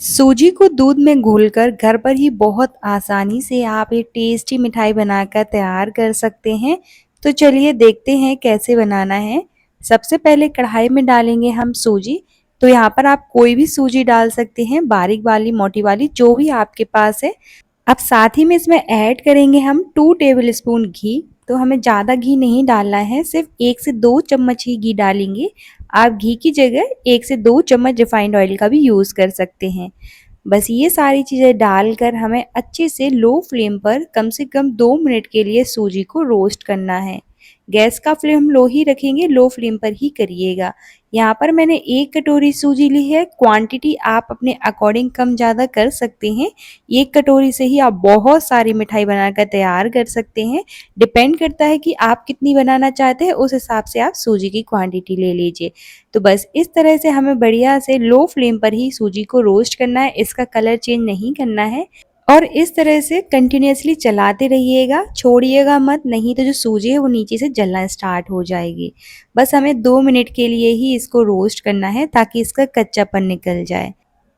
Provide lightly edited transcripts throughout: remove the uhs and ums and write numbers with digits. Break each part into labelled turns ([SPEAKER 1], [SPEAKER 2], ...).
[SPEAKER 1] सूजी को दूध में घोलकर घर पर ही बहुत आसानी से आप एक टेस्टी मिठाई बनाकर तैयार कर सकते हैं। तो चलिए देखते हैं कैसे बनाना है। सबसे पहले कढ़ाई में डालेंगे हम सूजी। तो यहाँ पर आप कोई भी सूजी डाल सकते हैं, बारीक वाली, मोटी वाली, जो भी आपके पास है। अब साथ ही में इसमें ऐड करेंगे हम 2 टेबल स्पून घी। तो हमें ज़्यादा घी नहीं डालना है, सिर्फ 1 से 2 चम्मच ही घी डालेंगे। आप घी की जगह 1 से 2 चम्मच रिफाइंड ऑयल का भी यूज़ कर सकते हैं। बस ये सारी चीज़ें डालकर हमें अच्छे से लो फ्लेम पर कम से कम 2 मिनट के लिए सूजी को रोस्ट करना है। गैस का फ्लेम लो ही रखेंगे, लो फ्लेम पर ही करिएगा। यहाँ पर मैंने 1 कटोरी सूजी ली है। क्वांटिटी आप अपने अकॉर्डिंग कम ज़्यादा कर सकते हैं। 1 कटोरी से ही आप बहुत सारी मिठाई बनाकर तैयार कर सकते हैं। डिपेंड करता है कि आप कितनी बनाना चाहते हैं, उस हिसाब से आप सूजी की क्वांटिटी ले लीजिए। तो बस इस तरह से हमें बढ़िया से लो फ्लेम पर ही सूजी को रोस्ट करना है, इसका कलर चेंज नहीं करना है। और इस तरह से कंटिन्यूअसली चलाते रहिएगा, छोड़िएगा मत, नहीं तो जो सूजी है वो नीचे से जलना स्टार्ट हो जाएगी। बस हमें 2 मिनट के लिए ही इसको रोस्ट करना है ताकि इसका कच्चापन निकल जाए।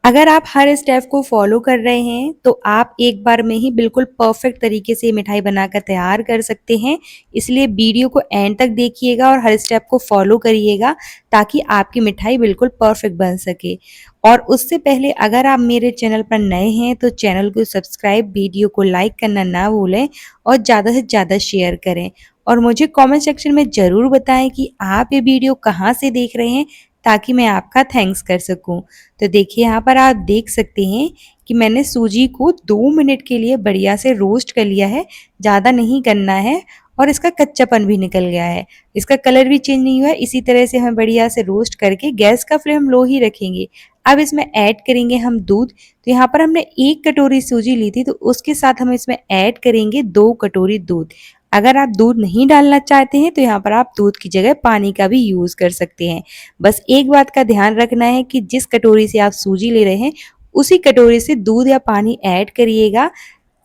[SPEAKER 1] अगर आप हर स्टेप को फॉलो कर रहे हैं तो आप एक बार में ही बिल्कुल परफेक्ट तरीके से मिठाई बनाकर तैयार कर सकते हैं। इसलिए वीडियो को एंड तक देखिएगा और हर स्टेप को फॉलो करिएगा ताकि आपकी मिठाई बिल्कुल परफेक्ट बन सके। और उससे पहले अगर आप मेरे चैनल पर नए हैं तो चैनल को सब्सक्राइब, वीडियो को लाइक करना ना भूलें और ज़्यादा से ज़्यादा शेयर करें। और मुझे कमेंट सेक्शन में ज़रूर बताएं कि आप ये वीडियो कहाँ से देख रहे हैं ताकि मैं आपका थैंक्स कर सकूं। तो देखिए यहाँ पर आप देख सकते हैं कि मैंने सूजी को 2 मिनट के लिए बढ़िया से रोस्ट कर लिया है। ज़्यादा नहीं करना है और इसका कच्चापन भी निकल गया है। इसका कलर भी चेंज नहीं हुआ है। इसी तरह से हमें बढ़िया से रोस्ट करके गैस का फ्लेम लो ही रखेंगे। अब इसमें ऐड करेंगे हम दूध। तो यहाँ पर हमने 1 कटोरी सूजी ली थी, तो उसके साथ हम इसमें ऐड करेंगे 2 कटोरी दूध। अगर आप दूध नहीं डालना चाहते हैं तो यहाँ पर आप दूध की जगह पानी का भी यूज़ कर सकते हैं। बस एक बात का ध्यान रखना है कि जिस कटोरी से आप सूजी ले रहे हैं उसी कटोरी से दूध या पानी ऐड करिएगा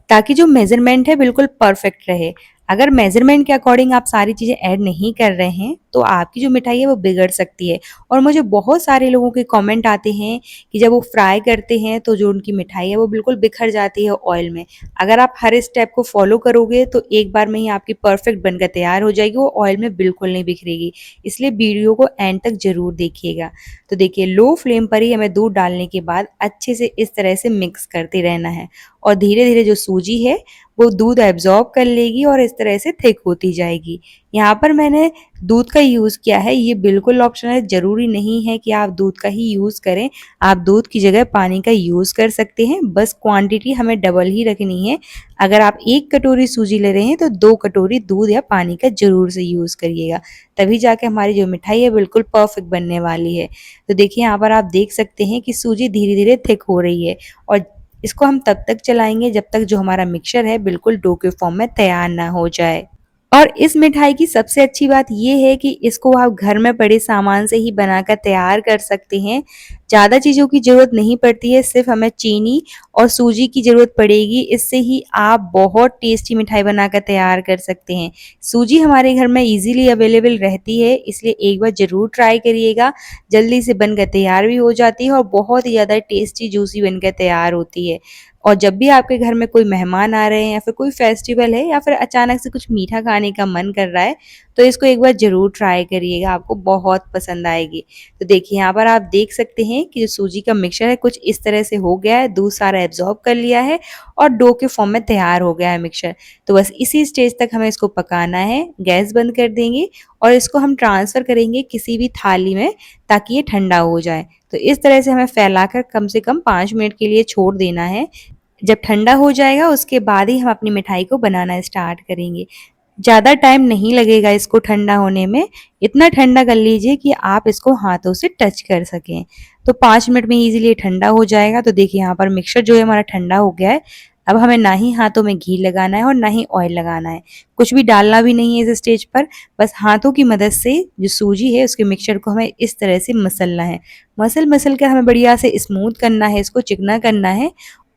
[SPEAKER 1] ताकि जो मेजरमेंट है बिल्कुल परफेक्ट रहे। अगर मेजरमेंट के अकॉर्डिंग आप सारी चीज़ें ऐड नहीं कर रहे हैं तो आपकी जो मिठाई है वो बिगड़ सकती है। और मुझे बहुत सारे लोगों के कमेंट आते हैं कि जब वो फ्राई करते हैं तो जो उनकी मिठाई है वो बिल्कुल बिखर जाती है ऑयल में। अगर आप हर स्टेप को फॉलो करोगे तो एक बार में ही आपकी परफेक्ट बनकर तैयार हो जाएगी, वो ऑयल में बिल्कुल नहीं बिखरेगी। इसलिए वीडियो को एंड तक जरूर देखिएगा। तो देखिए लो फ्लेम पर ही हमें दूध डालने के बाद अच्छे से इस तरह से मिक्स करते रहना है और धीरे धीरे जो सूजी है वो दूध एब्जॉर्ब कर लेगी और इस तरह से थिक होती जाएगी। यहाँ पर मैंने दूध का यूज़ किया है, ये बिल्कुल ऑप्शनल है, ज़रूरी नहीं है कि आप दूध का ही यूज़ करें। आप दूध की जगह पानी का यूज़ कर सकते हैं, बस क्वांटिटी हमें डबल ही रखनी है। अगर आप 1 कटोरी सूजी ले रहे हैं तो 2 कटोरी दूध या पानी का ज़रूर से यूज़ करिएगा, तभी जाके हमारी जो मिठाई है बिल्कुल परफेक्ट बनने वाली है। तो देखिए यहाँ पर आप देख सकते हैं कि सूजी धीरे धीरे थिक हो रही है और इसको हम तब तक चलाएंगे जब तक जो हमारा मिक्सचर है बिल्कुल डो के फॉर्म में तैयार ना हो जाए। और इस मिठाई की सबसे अच्छी बात ये है कि इसको आप घर में पड़े सामान से ही बनाकर तैयार कर सकते हैं। ज़्यादा चीज़ों की ज़रूरत नहीं पड़ती है, सिर्फ हमें चीनी और सूजी की ज़रूरत पड़ेगी। इससे ही आप बहुत टेस्टी मिठाई बनाकर तैयार कर सकते हैं। सूजी हमारे घर में इजीली अवेलेबल रहती है, इसलिए एक बार ज़रूर ट्राई करिएगा। जल्दी से बनकर तैयार भी हो जाती है और बहुत ही ज़्यादा टेस्टी जूसी बनकर तैयार होती है। और जब भी आपके घर में कोई मेहमान आ रहे हैं या फिर कोई फेस्टिवल है या फिर अचानक से कुछ मीठा खाने का मन कर रहा है तो इसको एक बार ज़रूर ट्राई करिएगा, आपको बहुत पसंद आएगी। तो देखिए यहाँ पर आप देख सकते हैं कि जो सूजी का मिक्सचर है कुछ इस तरह से हो गया है, दूध सारा एब्जॉर्ब कर लिया है और डो के फॉर्म में तैयार हो गया है मिक्सचर। तो बस इसी स्टेज तक हमें इसको पकाना है। गैस बंद कर देंगे और इसको हम ट्रांसफ़र करेंगे किसी भी थाली में ताकि ये ठंडा हो जाए। तो इस तरह से हमें फैलाकर कम से कम 5 मिनट के लिए छोड़ देना है। जब ठंडा हो जाएगा उसके बाद ही हम अपनी मिठाई को बनाना स्टार्ट करेंगे। ज़्यादा टाइम नहीं लगेगा इसको ठंडा होने में, इतना ठंडा कर लीजिए कि आप इसको हाथों से टच कर सकें। तो 5 मिनट में ईज़िली ठंडा हो जाएगा। तो देखिए यहाँ पर मिक्सचर जो है हमारा ठंडा हो गया है। अब हमें ना ही हाथों में घी लगाना है और ना ही ऑयल लगाना है, कुछ भी डालना भी नहीं है इस स्टेज पर। बस हाथों की मदद से जो सूजी है उसके मिक्सचर को हमें इस तरह से मसलना है। मसल कर हमें बढ़िया से स्मूथ करना है, इसको चिकना करना है।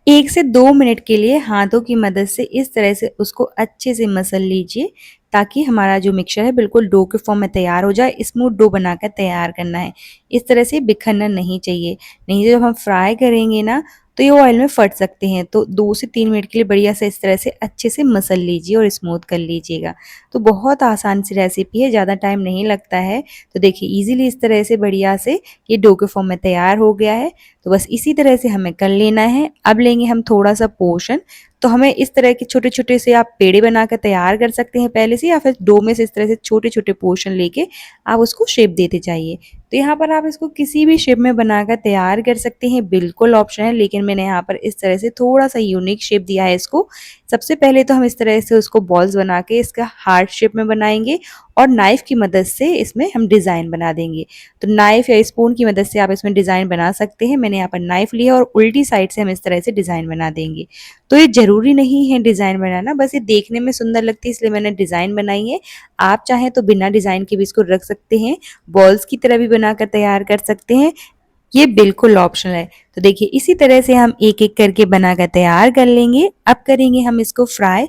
[SPEAKER 1] 1 से 2 मिनट के लिए हाथों की मदद से इस तरह से उसको अच्छे से मसल लीजिए ताकि हमारा जो मिक्सचर है बिल्कुल डो के फॉर्म में तैयार हो जाए। स्मूथ डो बनाकर तैयार करना है। इस तरह से बिखरना नहीं चाहिए, नहीं तो जब हम फ्राई करेंगे ना तो ये ऑयल में फट सकते हैं। तो 2 से 3 मिनट के लिए बढ़िया से इस तरह से अच्छे से मसल लीजिए और स्मूथ कर लीजिएगा। तो बहुत आसान सी रेसिपी है, ज़्यादा टाइम नहीं लगता है। तो देखिए ईज़िली इस तरह से बढ़िया से ये डो के फॉर्म में तैयार हो गया है। तो बस इसी तरह से हमें कर लेना है। अब लेंगे हम थोड़ा-सा पोर्शन, तो हमें इस तरह के छोटे-छोटे से आप पेड़े बनाकर तैयार कर सकते हैं पहले से, या फिर डो में से इस तरह से छोटे-छोटे पोर्शन लेके आप उसको शेप देते जाइए। तो यहाँ पर आप इसको किसी भी शेप में बनाकर तैयार कर सकते हैं, बिल्कुल ऑप्शन है, लेकिन मैंने यहाँ पर इस तरह से थोड़ा-सा यूनिक शेप दिया है इसको। सबसे पहले तो हम इस तरह से उसको बॉल्स बना के इसका हार्ट शेप में बनाएँगे और नाइफ़ की मदद से इसमें हम डिज़ाइन बना देंगे। तो नाइफ़ या स्पून की मदद से आप इसमें डिज़ाइन बना सकते हैं। मैंने यहाँ पर नाइफ़ लिया और उल्टी साइड से हम इस तरह से डिज़ाइन बना देंगे। तो ये ज़रूरी नहीं है डिज़ाइन बनाना, बस ये देखने में सुंदर लगती है इसलिए मैंने डिज़ाइन बनाई है। आप चाहें तो बिना डिज़ाइन के भी इसको रख सकते हैं, बॉल्स की तरह भी बनाकर तैयार कर सकते हैं, ये बिल्कुल ऑप्शनल है। तो देखिए इसी तरह से हम एक-एक करके बनाकर तैयार कर लेंगे। अब करेंगे हम इसको फ्राई।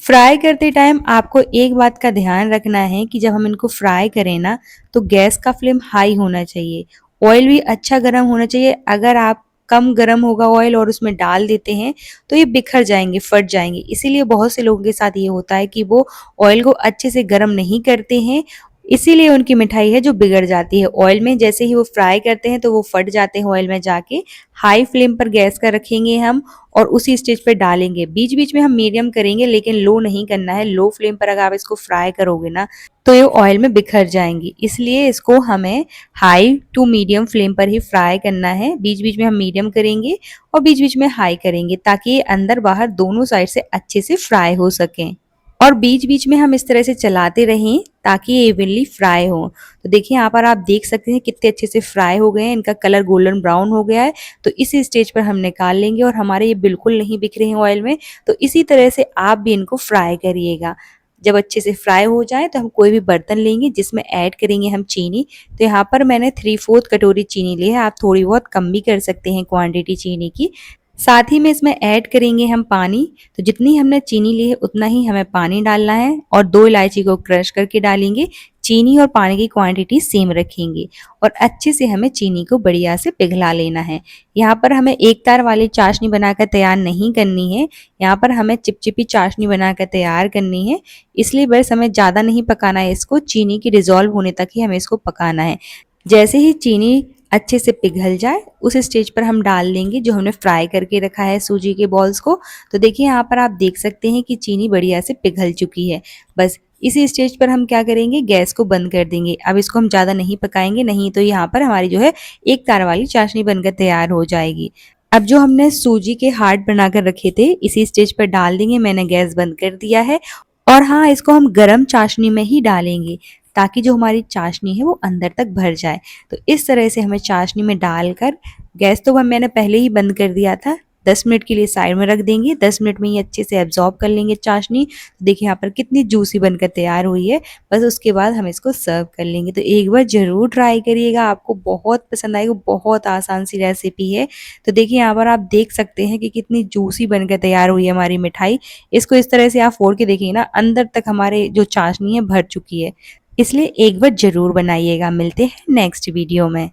[SPEAKER 1] फ्राई करते टाइम आपको एक बात का ध्यान रखना है कि जब हम इनको फ्राई करें ना तो गैस का फ्लेम हाई होना चाहिए, ऑयल भी अच्छा गर्म होना चाहिए। अगर आप कम गर्म होगा ऑयल और उसमें डाल देते हैं तो ये बिखर जाएंगे, फट जाएंगे। इसीलिए बहुत से लोगों के साथ ये होता है कि वो ऑयल को अच्छे से गर्म नहीं करते हैं, इसीलिए उनकी मिठाई है जो बिगड़ जाती है ऑयल में। जैसे ही वो फ्राई करते हैं तो वो फट जाते हैं ऑयल में जाके। हाई फ्लेम पर गैस का रखेंगे हम और उसी स्टेज पे डालेंगे। बीच बीच में हम मीडियम करेंगे लेकिन लो नहीं करना है। लो फ्लेम पर अगर आप इसको फ्राई करोगे ना तो ये ऑयल में बिखर जाएंगी, इसलिए इसको हमें हाई टू मीडियम फ्लेम पर ही फ्राई करना है। बीच बीच में हम मीडियम करेंगे और बीच बीच में हाई करेंगे ताकि ये अंदर बाहर दोनों साइड से अच्छे से फ्राई हो सकें। और बीच-बीच में हम इस तरह से चलाते रहें ताकि ये इवनली फ्राई हो। तो देखिए यहाँ पर आप देख सकते हैं कितने अच्छे से फ्राई हो गए हैं, इनका कलर गोल्डन ब्राउन हो गया है। तो इसी स्टेज पर हम निकाल लेंगे और हमारे ये बिल्कुल नहीं बिखरे हैं ऑयल में। तो इसी तरह से आप भी इनको फ्राई करिएगा। जब अच्छे से फ्राई हो जाए तो हम कोई भी बर्तन लेंगे जिसमें ऐड करेंगे हम चीनी। तो यहाँ पर मैंने 3/4 कटोरी चीनी ली है, आप थोड़ी बहुत कम भी कर सकते हैं क्वांटिटी चीनी की। साथ ही में इसमें ऐड करेंगे हम पानी। तो जितनी हमने चीनी ली है उतना ही हमें पानी डालना है और 2 इलायची को क्रश करके डालेंगे। चीनी और पानी की क्वांटिटी सेम रखेंगे और अच्छे से हमें चीनी को बढ़िया से पिघला लेना है। यहाँ पर हमें एक तार वाली चाशनी बनाकर तैयार नहीं करनी है, यहाँ पर हमें चिपचिपी चाशनी बनाकर तैयार करनी है। इसलिए बस हमें ज़्यादा नहीं पकाना है इसको, चीनी की डिज़ोल्व होने तक ही हमें इसको पकाना है। जैसे ही चीनी अच्छे से पिघल जाए उस स्टेज पर हम डाल देंगे जो हमने फ्राई करके रखा है सूजी के बॉल्स को। तो देखिए यहाँ पर आप देख सकते हैं कि चीनी बढ़िया से पिघल चुकी है। बस इसी स्टेज पर हम क्या करेंगे, गैस को बंद कर देंगे। अब इसको हम ज़्यादा नहीं पकाएंगे, नहीं तो यहाँ पर हमारी जो है एक तार वाली चाशनी बनकर तैयार हो जाएगी। अब जो हमने सूजी के हार्ट बनाकर रखे थे इसी स्टेज पर डाल देंगे। मैंने गैस बंद कर दिया है और हाँ, इसको हम गरम चाशनी में ही डालेंगे ताकि जो हमारी चाशनी है वो अंदर तक भर जाए। तो इस तरह से हमें चाशनी में डालकर, गैस तो मैंने पहले ही बंद कर दिया था, 10 मिनट के लिए साइड में रख देंगे। 10 मिनट में ये अच्छे से एब्जॉर्ब कर लेंगे चाशनी। तो देखिए यहाँ पर कितनी जूसी बनकर तैयार हुई है। बस उसके बाद हम इसको सर्व कर लेंगे। तो एक बार ज़रूर ट्राई करिएगा, आपको बहुत पसंद आएगी। बहुत आसान सी रेसिपी है। तो देखिए यहाँ पर आप देख सकते हैं कि कितनी जूसी बनकर तैयार हुई है हमारी मिठाई। इसको इस तरह से आप फोड़ के देखिए ना, अंदर तक हमारे जो चाशनी है भर चुकी है। इसलिए एक बार ज़रूर बनाइएगा। मिलते हैं नेक्स्ट वीडियो में।